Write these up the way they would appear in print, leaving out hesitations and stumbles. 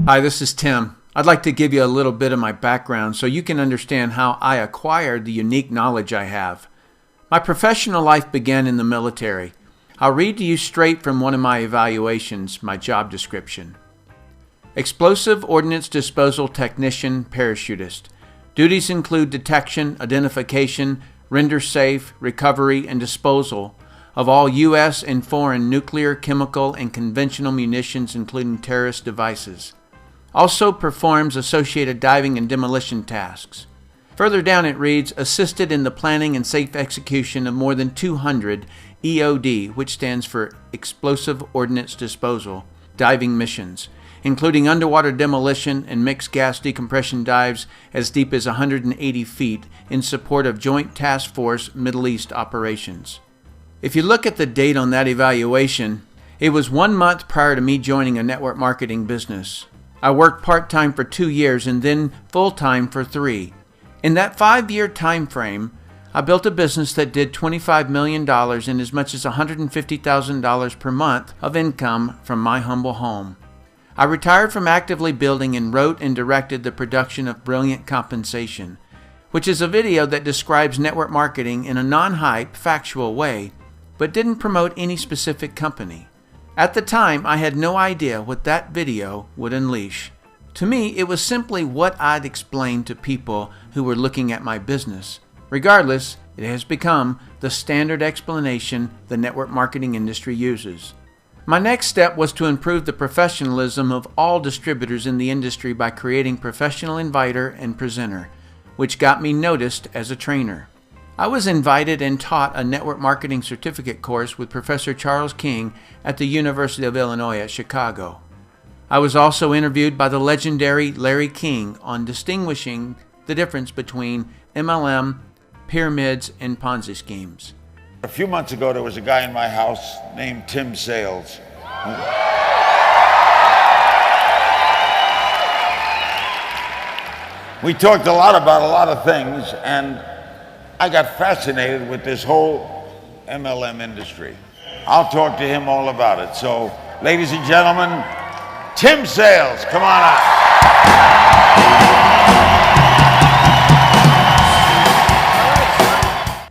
Hi, this is Tim. I'd like to give you a little bit of my background so you can understand how I acquired the unique knowledge I have. My professional life began in the military. I'll read to you straight from one of my evaluations, my job description. Explosive Ordnance Disposal Technician Parachutist. Duties include detection, identification, render safe, recovery, and disposal of all U.S. and foreign nuclear, chemical, and conventional munitions, including terrorist devices. Also performs associated diving and demolition tasks. Further down it reads, assisted in the planning and safe execution of more than 200 EOD, which stands for Explosive Ordnance Disposal, diving missions, including underwater demolition and mixed gas decompression dives as deep as 180 feet in support of Joint Task Force Middle East operations. If you look at the date on that evaluation, it was 1 month prior to me joining a network marketing business. I worked part-time for 2 years and then full-time for 3. In that 5-year time frame, I built a business that did $25 million and as much as $150,000 per month of income from my humble home. I retired from actively building and wrote and directed the production of Brilliant Compensation, which is a video that describes network marketing in a non-hype, factual way, but didn't promote any specific company. At the time, I had no idea what that video would unleash. To me, it was simply what I'd explained to people who were looking at my business. Regardless, it has become the standard explanation the network marketing industry uses. My next step was to improve the professionalism of all distributors in the industry by creating Professional Inviter and Presenter, which got me noticed as a trainer. I was invited and taught a network marketing certificate course with Professor Charles King at the University of Illinois at Chicago. I was also interviewed by the legendary Larry King on distinguishing the difference between MLM, pyramids, and Ponzi schemes. A few months ago, there was a guy in my house named Tim Sales. We talked a lot about a lot of things, and I got fascinated with this whole MLM industry. I'll talk to him all about it. So, ladies and gentlemen, Tim Sales, come on out.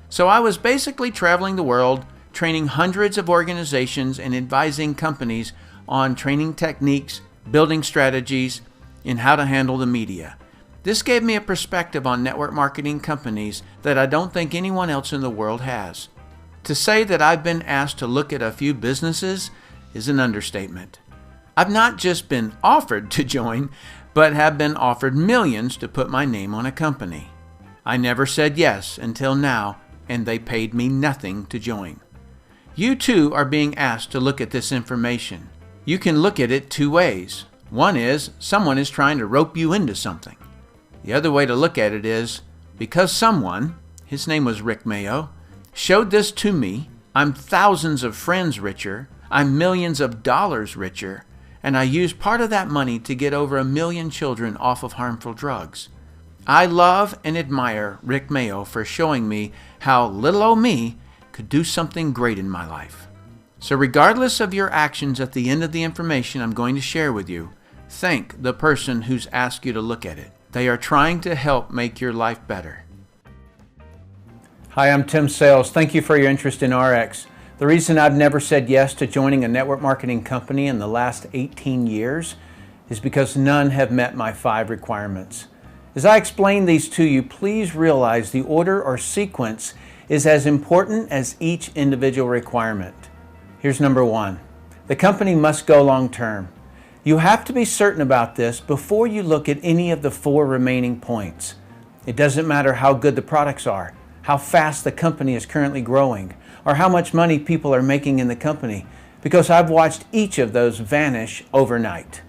So I was basically traveling the world, training hundreds of organizations and advising companies on training techniques, building strategies, and how to handle the media. This gave me a perspective on network marketing companies that I don't think anyone else in the world has. To say that I've been asked to look at a few businesses is an understatement. I've not just been offered to join, but have been offered millions to put my name on a company. I never said yes until now, and they paid me nothing to join. You too are being asked to look at this information. You can look at it 2 ways. One is someone is trying to rope you into something. The other way to look at it is, because someone, his name was Ariix Mayo, showed this to me, I'm thousands of friends richer, I'm millions of dollars richer, and I used part of that money to get over 1 million children off of harmful drugs. I love and admire Ariix Mayo for showing me how little old me could do something great in my life. So regardless of your actions at the end of the information I'm going to share with you, thank the person who's asked you to look at it. They are trying to help make your life better. Hi, I'm Tim Sales. Thank you for your interest in RX. The reason I've never said yes to joining a network marketing company in the last 18 years is because none have met my 5 requirements. As I explain these to you, please realize the order or sequence is as important as each individual requirement. Here's number 1. The company must go long term. You have to be certain about this before you look at any of the 4 remaining points. It doesn't matter how good the products are, how fast the company is currently growing, or how much money people are making in the company, because I've watched each of those vanish overnight.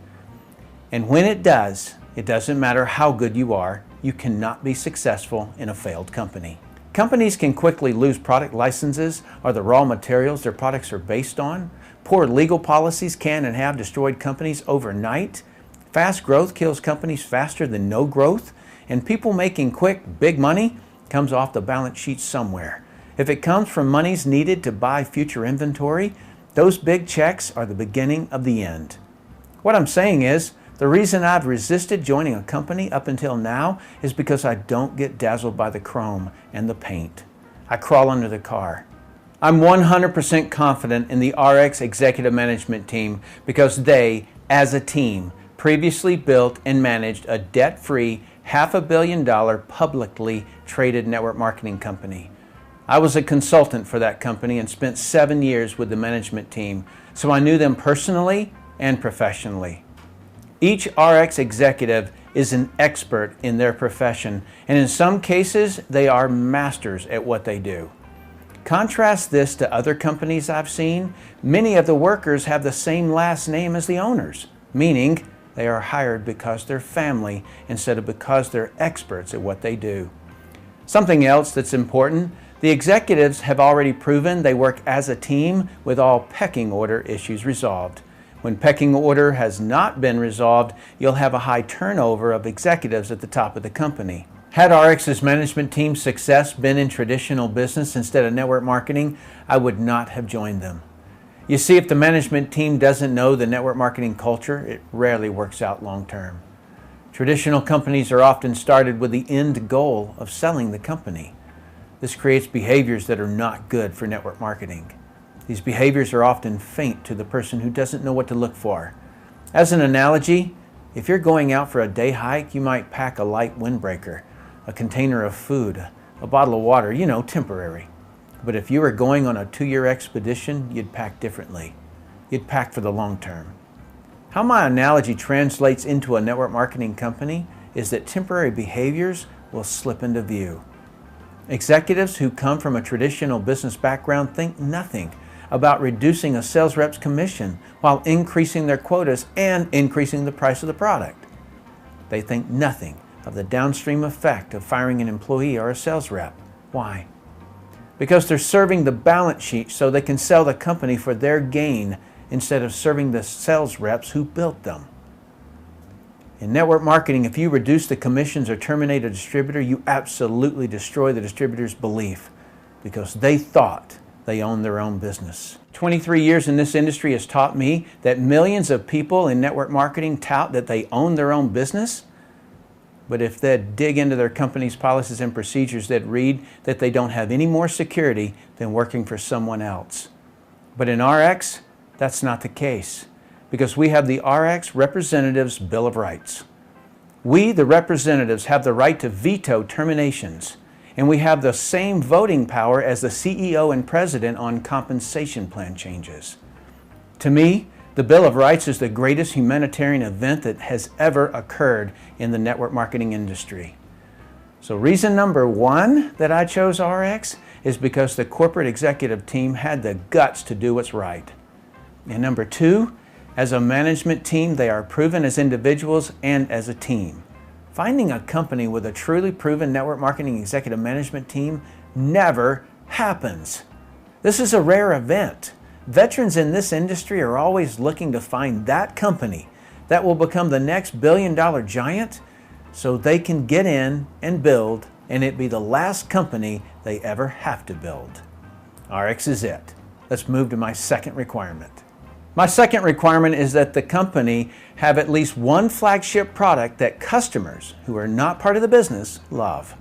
And when it does, it doesn't matter how good you are, you cannot be successful in a failed company. Companies can quickly lose product licenses or the raw materials their products are based on. Poor legal policies can and have destroyed companies overnight. Fast growth kills companies faster than no growth. And people making quick, big money comes off the balance sheet somewhere. If it comes from monies needed to buy future inventory, those big checks are the beginning of the end. What I'm saying is, the reason I've resisted joining a company up until now is because I don't get dazzled by the chrome and the paint. I crawl under the car. I'm 100% confident in the Ariix executive management team because they, as a team, previously built and managed a debt-free $500 million publicly traded network marketing company. I was a consultant for that company and spent 7 years with the management team, so I knew them personally and professionally. Each Ariix executive is an expert in their profession, and in some cases, they are masters at what they do. Contrast this to other companies I've seen. Many of the workers have the same last name as the owners, meaning they are hired because they're family instead of because they're experts at what they do. Something else that's important, the executives have already proven they work as a team with all pecking order issues resolved. When pecking order has not been resolved, you'll have a high turnover of executives at the top of the company. Had Ariix's management team's success been in traditional business instead of network marketing, I would not have joined them. You see, if the management team doesn't know the network marketing culture, it rarely works out long term. Traditional companies are often started with the end goal of selling the company. This creates behaviors that are not good for network marketing. These behaviors are often faint to the person who doesn't know what to look for. As an analogy, if you're going out for a day hike, you might pack a light windbreaker, a container of food, a bottle of water, temporary. But if you were going on a 2-year expedition, you'd pack differently. You'd pack for the long term. How my analogy translates into a network marketing company is that temporary behaviors will slip into view. Executives who come from a traditional business background think nothing about reducing a sales rep's commission while increasing their quotas and increasing the price of the product. They think nothing of the downstream effect of firing an employee or a sales rep. Why? Because they're serving the balance sheet so they can sell the company for their gain instead of serving the sales reps who built them. In network marketing, if you reduce the commissions or terminate a distributor, you absolutely destroy the distributor's belief because they thought they own their own business. 23 years in this industry has taught me that millions of people in network marketing tout that they own their own business, but if they'd dig into their company's policies and procedures, they'd read that they don't have any more security than working for someone else. But in Ariix, that's not the case, because we have the Ariix Representatives Bill of Rights. We, the representatives, have the right to veto terminations, and we have the same voting power as the CEO and president on compensation plan changes. To me, the Bill of Rights is the greatest humanitarian event that has ever occurred in the network marketing industry. So reason number one that I chose Ariix is because the corporate executive team had the guts to do what's right. And number two, as a management team, they are proven as individuals and as a team. Finding a company with a truly proven network marketing executive management team never happens. This is a rare event. Veterans in this industry are always looking to find that company that will become the next billion-dollar giant so they can get in and build, and it be the last company they ever have to build. Ariix is it. Let's move to my second requirement. My second requirement is that the company have at least one flagship product that customers who are not part of the business love.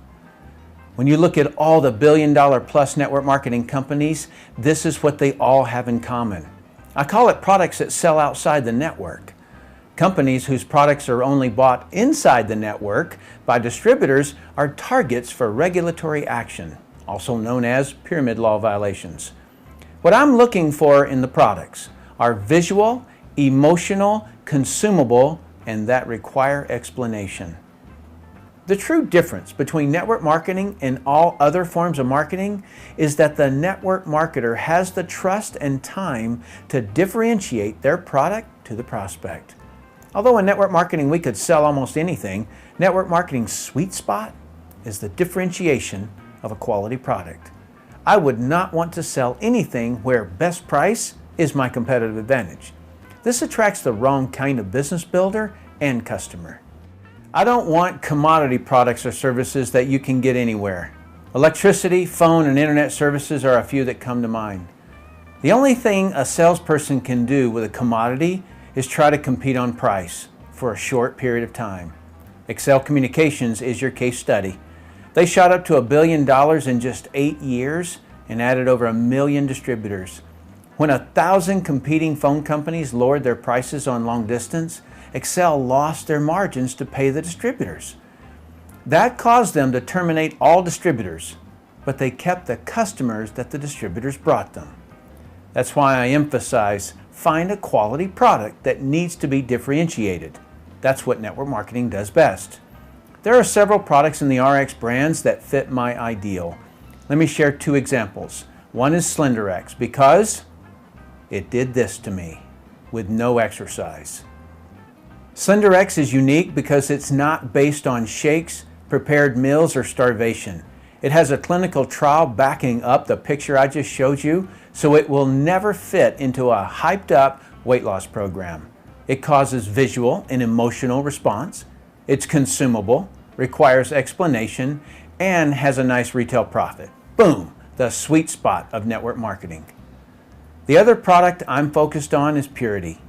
When you look at all the billion-dollar-plus network marketing companies, this is what they all have in common. I call it products that sell outside the network. Companies whose products are only bought inside the network by distributors are targets for regulatory action, also known as pyramid law violations. What I'm looking for in the products are visual, emotional, consumable, and that require explanation. The true difference between network marketing and all other forms of marketing is that the network marketer has the trust and time to differentiate their product to the prospect. Although in network marketing we could sell almost anything, network marketing's sweet spot is the differentiation of a quality product. I would not want to sell anything where best price is my competitive advantage. This attracts the wrong kind of business builder and customer. I don't want commodity products or services that you can get anywhere. Electricity, phone, and internet services are a few that come to mind. The only thing a salesperson can do with a commodity is try to compete on price for a short period of time. Excel Communications is your case study. They shot up to $1 billion in just 8 years and added over 1 million distributors. When 1,000 competing phone companies lowered their prices on long distance, Excel lost their margins to pay the distributors. That caused them to terminate all distributors, but they kept the customers that the distributors brought them. That's why I emphasize find a quality product that needs to be differentiated. That's what network marketing does best. There are several products in the Ariix brands that fit my ideal. Let me share 2 examples. One is SlenderX because it did this to me with no exercise. SlenderX is unique because it's not based on shakes, prepared meals, or starvation. It has a clinical trial backing up the picture I just showed you, so it will never fit into a hyped up weight loss program. It causes visual and emotional response. It's consumable, requires explanation, and has a nice retail profit. Boom, the sweet spot of network marketing. The other product I'm focused on is Purity.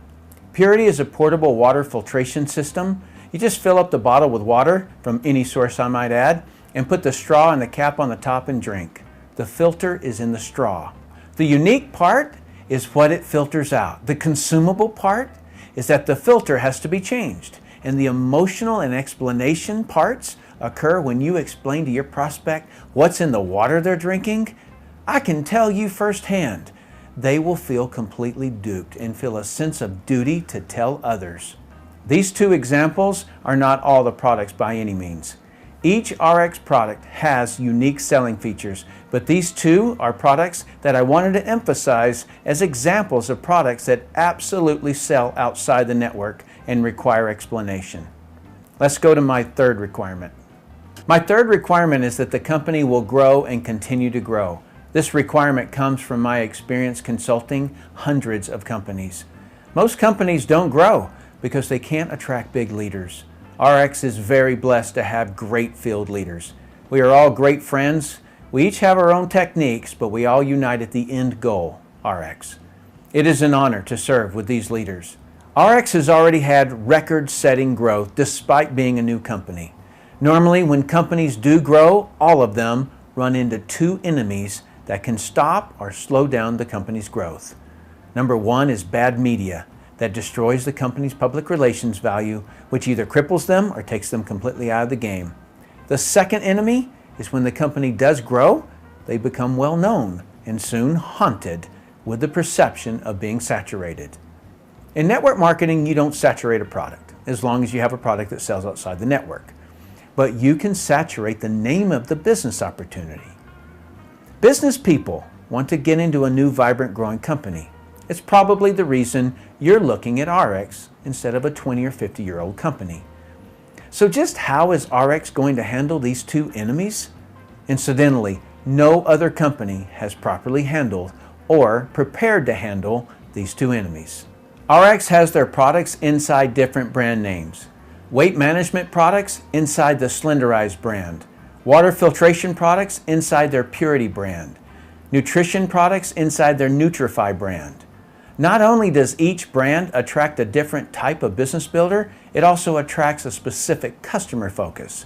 Purity is a portable water filtration system. You just fill up the bottle with water, from any source I might add, and put the straw and the cap on the top and drink. The filter is in the straw. The unique part is what it filters out. The consumable part is that the filter has to be changed. And the emotional and explanation parts occur when you explain to your prospect what's in the water they're drinking. I can tell you firsthand, they will feel completely duped and feel a sense of duty to tell others. These 2 examples are not all the products by any means. Each Ariix product has unique selling features, but these 2 are products that I wanted to emphasize as examples of products that absolutely sell outside the network and require explanation. Let's go to my 3rd requirement. My 3rd requirement is that the company will grow and continue to grow. This requirement comes from my experience consulting hundreds of companies. Most companies don't grow because they can't attract big leaders. Ariix is very blessed to have great field leaders. We are all great friends. We each have our own techniques, but we all unite at the end goal, Ariix. It is an honor to serve with these leaders. Ariix has already had record-setting growth despite being a new company. Normally, when companies do grow, all of them run into 2 enemies that can stop or slow down the company's growth. Number 1 is bad media that destroys the company's public relations value, which either cripples them or takes them completely out of the game. The second enemy is when the company does grow, they become well known and soon haunted with the perception of being saturated. In network marketing, you don't saturate a product as long as you have a product that sells outside the network. But you can saturate the name of the business opportunity. Business people want to get into a new, vibrant, growing company. It's probably the reason you're looking at Ariix instead of a 20 or 50-year-old company. So just how is Ariix going to handle these 2 enemies? Incidentally, no other company has properly handled or prepared to handle these 2 enemies. Ariix has their products inside different brand names. Weight management products inside the Slenderize brand. Water filtration products inside their Purity brand. Nutrition products inside their Nutrify brand. Not only does each brand attract a different type of business builder, it also attracts a specific customer focus.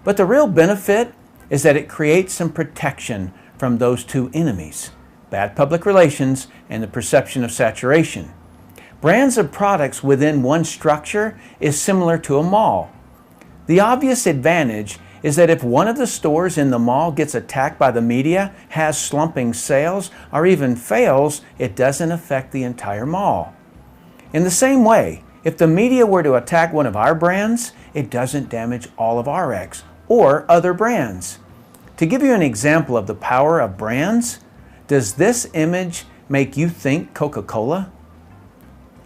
But the real benefit is that it creates some protection from those 2 enemies, bad public relations and the perception of saturation. Brands of products within one structure is similar to a mall. The obvious advantage is that if one of the stores in the mall gets attacked by the media, has slumping sales, or even fails, it doesn't affect the entire mall. In the same way, if the media were to attack one of our brands, it doesn't damage all of Ariix or other brands. To give you an example of the power of brands, does this image make you think Coca-Cola?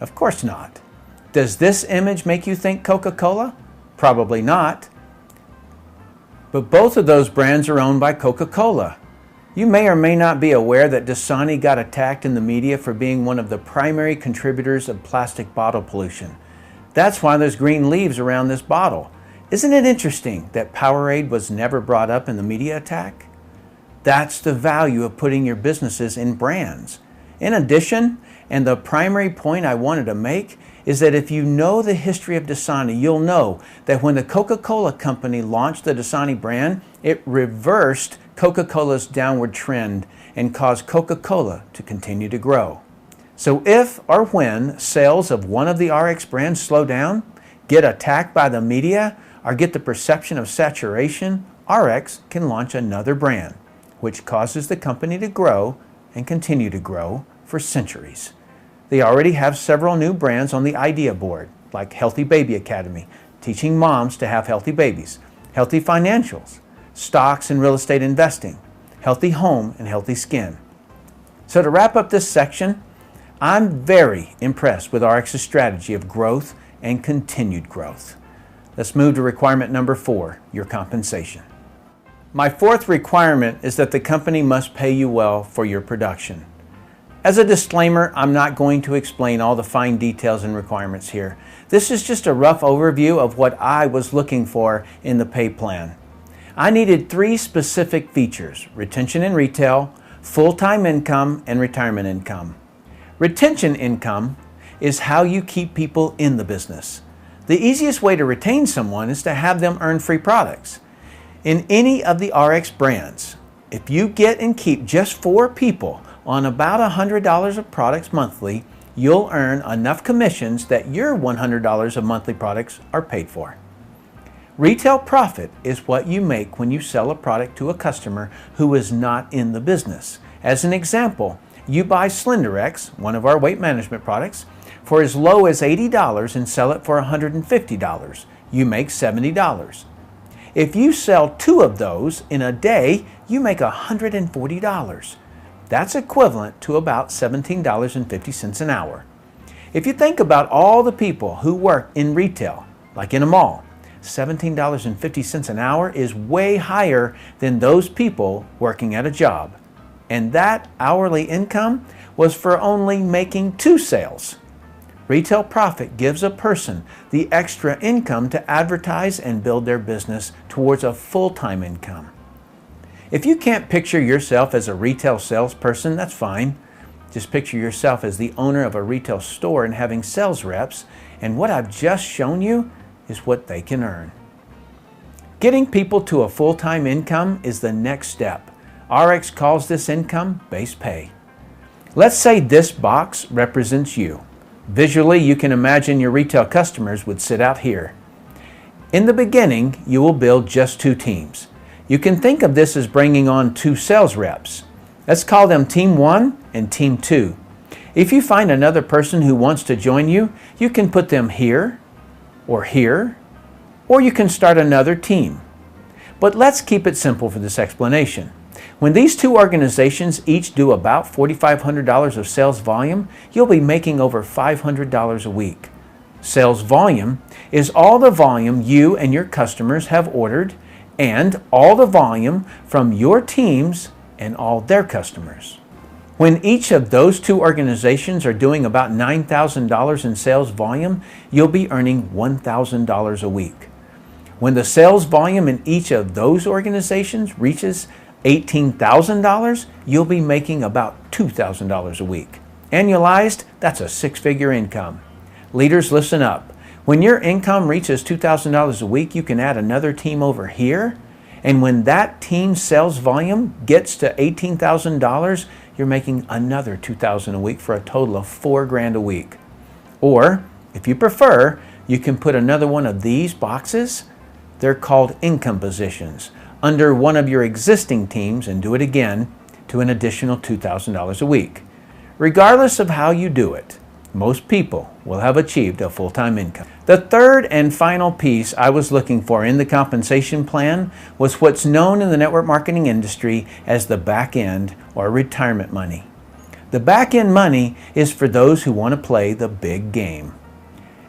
Of course not. Does this image make you think Coca-Cola? Probably not. But both of those brands are owned by Coca-Cola. You may or may not be aware that Dasani got attacked in the media for being one of the primary contributors of plastic bottle pollution. That's why there's green leaves around this bottle. Isn't it interesting that Powerade was never brought up in the media attack? That's the value of putting your businesses in brands. In addition, and the primary point I wanted to make, is that if you know the history of Dasani, you'll know that when the Coca-Cola company launched the Dasani brand, it reversed Coca-Cola's downward trend and caused Coca-Cola to continue to grow. So if or when sales of one of the Ariix brands slow down, get attacked by the media, or get the perception of saturation, Ariix can launch another brand, which causes the company to grow and continue to grow for centuries. They already have several new brands on the idea board, like Healthy Baby Academy, teaching moms to have healthy babies, Healthy Financials, stocks and real estate investing, Healthy Home and Healthy Skin. So to wrap up this section, I'm very impressed with Ariix's strategy of growth and continued growth. Let's move to requirement number 4, your compensation. My fourth requirement is that the company must pay you well for your production. As a disclaimer, I'm not going to explain all the fine details and requirements here. This is just a rough overview of what I was looking for in the pay plan. I needed 3 specific features: retention in retail, full-time income, and retirement income. Retention income is how you keep people in the business. The easiest way to retain someone is to have them earn free products. In any of the Ariix brands, if you get and keep just 4 people on about $100 of products monthly, you'll earn enough commissions that your $100 of monthly products are paid for. Retail profit is what you make when you sell a product to a customer who is not in the business. As an example, you buy Slenderex, one of our weight management products, for as low as $80 and sell it for $150. You make $70. If you sell 2 of those in a day, you make $140. That's equivalent to about $17.50 an hour. If you think about all the people who work in retail, like in a mall, $17.50 an hour is way higher than those people working at a job. And that hourly income was for only making 2 sales. Retail profit gives a person the extra income to advertise and build their business towards a full-time income. If you can't picture yourself as a retail salesperson, that's fine. Just picture yourself as the owner of a retail store and having sales reps, and what I've just shown you is what they can earn. Getting people to a full-time income is the next step. Ariix calls this income base pay. Let's say this box represents you. Visually, you can imagine your retail customers would sit out here. In the beginning, you will build just 2 teams. You can think of this as bringing on 2 sales reps. Let's call them Team 1 and Team 2. If you find another person who wants to join you, you can put them here, or you can start another team. But let's keep it simple for this explanation. When these 2 organizations each do about $4,500 of sales volume, you'll be making over $500 a week. Sales volume is all the volume you and your customers have ordered, and all the volume from your teams and all their customers. When each of those 2 organizations are doing about $9,000 in sales volume, you'll be earning $1,000 a week. When the sales volume in each of those organizations reaches $18,000, you'll be making about $2,000 a week. Annualized, that's a 6-figure income. Leaders, listen up. When your income reaches $2,000 a week, you can add another team over here. And when that team's sales volume gets to $18,000, you're making another $2,000 a week for a total of $4,000 a week. Or, if you prefer, you can put another one of these boxes, they're called income positions, under one of your existing teams and do it again to an additional $2,000 a week. Regardless of how you do it, most people will have achieved a full-time income. The third and final piece I was looking for in the compensation plan was what's known in the network marketing industry as the back end or retirement money. The back end money is for those who want to play the big game.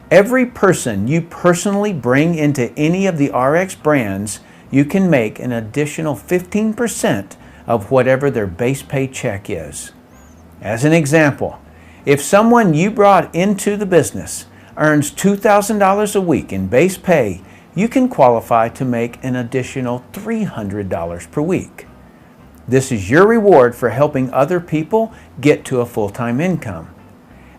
Every person you personally bring into any of the Ariix brands, you can make an additional 15% of whatever their base pay check is. As an example, if someone you brought into the business earns $2,000 a week in base pay, you can qualify to make an additional $300 per week. This is your reward for helping other people get to a full-time income.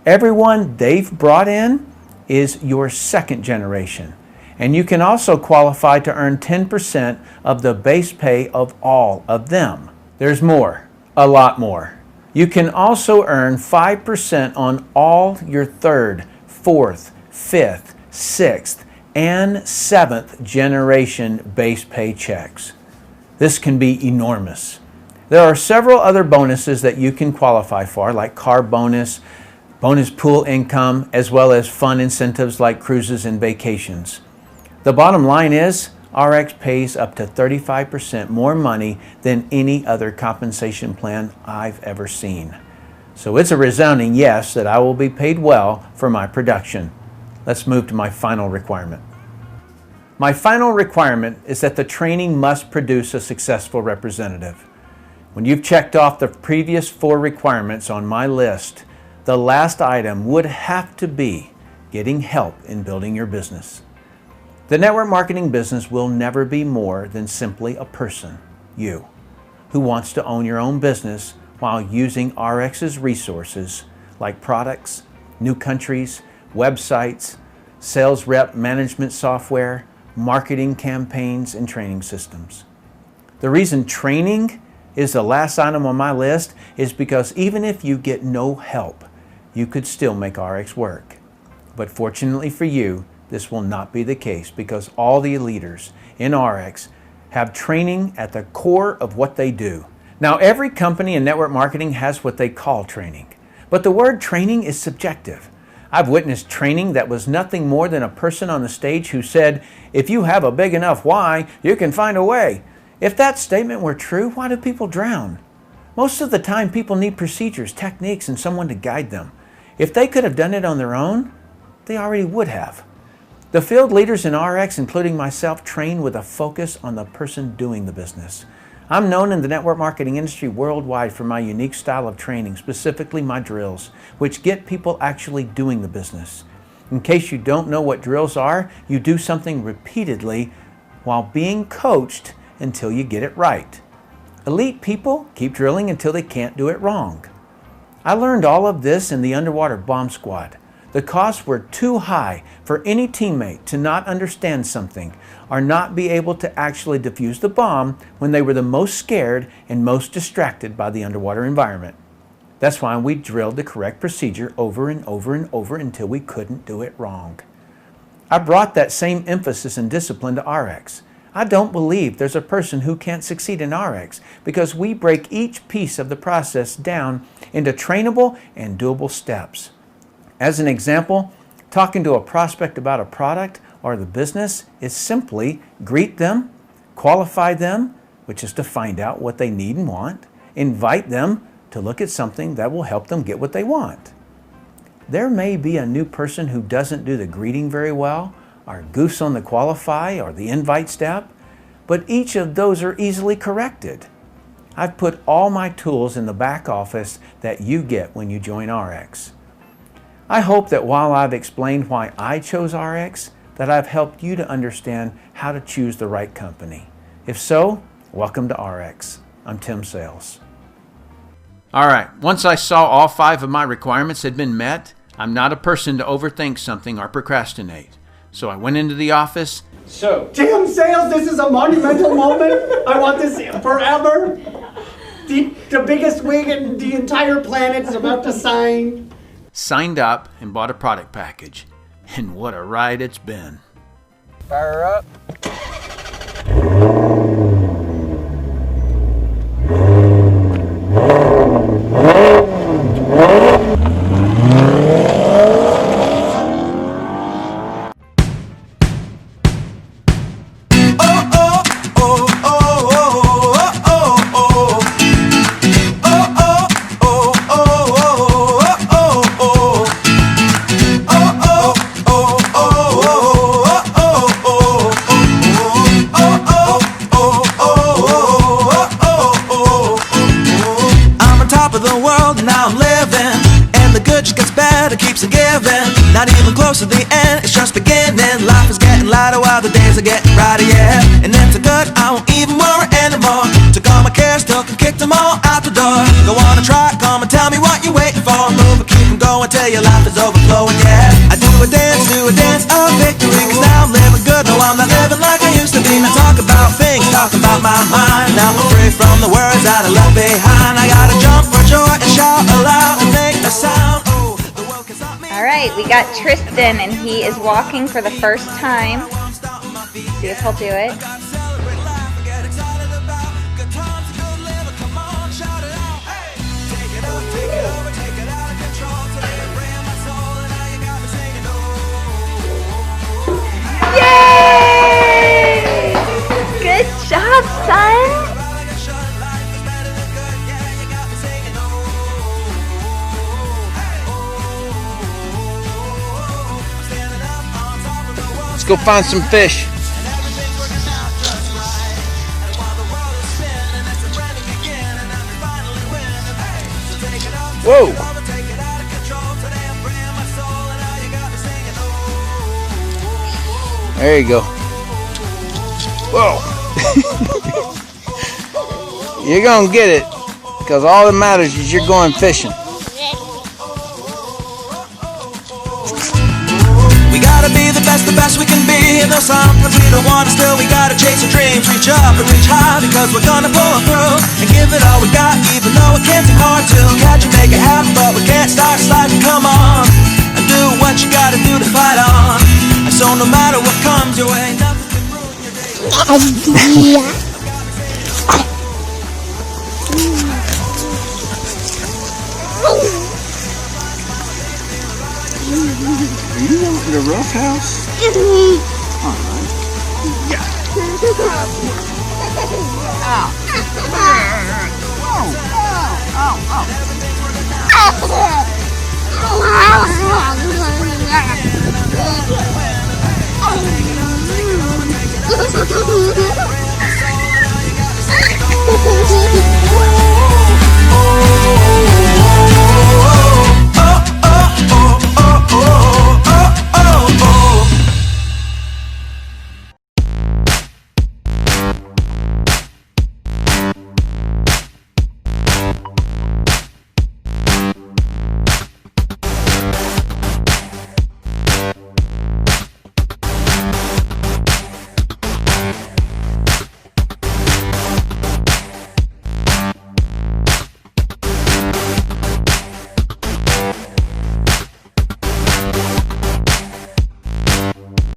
Everyone they've brought in is your second generation. And you can also qualify to earn 10% of the base pay of all of them. There's more, a lot more. You can also earn 5% on all your third, fourth, fifth, sixth, and seventh generation base pay checks. This can be enormous. There are several other bonuses that you can qualify for, like car bonus, bonus pool income, as well as fun incentives like cruises and vacations. The bottom line is, RX pays up to 35% more money than any other compensation plan I've ever seen. So it's a resounding yes that I will be paid well for my production. Let's move to my final requirement. My final requirement is that the training must produce a successful representative. When you've checked off the previous 4 requirements on my list, the last item would have to be getting help in building your business. The network marketing business will never be more than simply a person, you, who wants to own your own business while using RX's resources like products, new countries, websites, sales rep management software, marketing campaigns, and training systems. The reason training is the last item on my list is because even if you get no help, you could still make RX work. But fortunately for you, this will not be the case because all the leaders in RX have training at the core of what they do. Now, every company in network marketing has what they call training, but the word training is subjective. I've witnessed training that was nothing more than a person on the stage who said, "If you have a big enough why, you can find a way." If that statement were true, why do people drown? Most of the time, people need procedures, techniques, and someone to guide them. If they could have done it on their own, they already would have. The field leaders in RX, including myself, train with a focus on the person doing the business. I'm known in the network marketing industry worldwide for my unique style of training, specifically my drills, which get people actually doing the business. In case you don't know what drills are, you do something repeatedly while being coached until you get it right. Elite people keep drilling until they can't do it wrong. I learned all of this in the underwater bomb squad. The costs were too high for any teammate to not understand something or not be able to actually defuse the bomb when they were the most scared and most distracted by the underwater environment. That's why we drilled the correct procedure over and over and over until we couldn't do it wrong. I brought that same emphasis and discipline to RX. I don't believe there's a person who can't succeed in RX because we break each piece of the process down into trainable and doable steps. As an example, talking to a prospect about a product or the business is simply greet them, qualify them, which is to find out what they need and want, invite them to look at something that will help them get what they want. There may be a new person who doesn't do the greeting very well, or goofs on the qualify or the invite step, but each of those are easily corrected. I've put all my tools in the back office that you get when you join RX. I hope that while I've explained why I chose RX, that I've helped you to understand how to choose the right company. If so, welcome to RX. I'm Tim Sales. All right, once I saw all 5 of my requirements had been met, I'm not a person to overthink something or procrastinate. So I went into the office. So, Tim Sales, this is a monumental moment. I want this forever. The biggest wig in the entire planet is about to sign. Signed up and bought a product package. And what a ride it's been. Fire up. Not even close to the end, it's just beginning. Life is getting lighter while the days are getting brighter, yeah. And if they're good, I won't even worry anymore. Took all my cares, took and kicked them all out the door. Go on and try, come and tell me what you're waiting for. Move and keep them going till your life is overflowing, yeah. I do do a dance of victory. 'Cause now I'm living good, no I'm not living like I used to be. Now talk about things, talk about my mind. Now I'm free from the words that I left behind. I gotta jump for joy and shout aloud and make a sound. Oh, the world can stop me. All right, we got Tristan, and he is walking for the first time. See if he'll do it. Yay! Good job, son! Let's go find some fish. Whoa! There you go. Whoa! You're gonna get it, because all that matters is you're going fishing. We gotta be the best we can be. And though sometimes we don't want to, still we gotta chase our dreams. Reach up and reach high, because we're gonna pull through and give it all we got, even though it can seem hard to catch and make it happen. But we can't start sliding, come on, and do what you gotta do to fight on. And so no matter what comes your way, nothing can ruin your day. Are you over the rough house? All right. Yeah. Ow. Oh.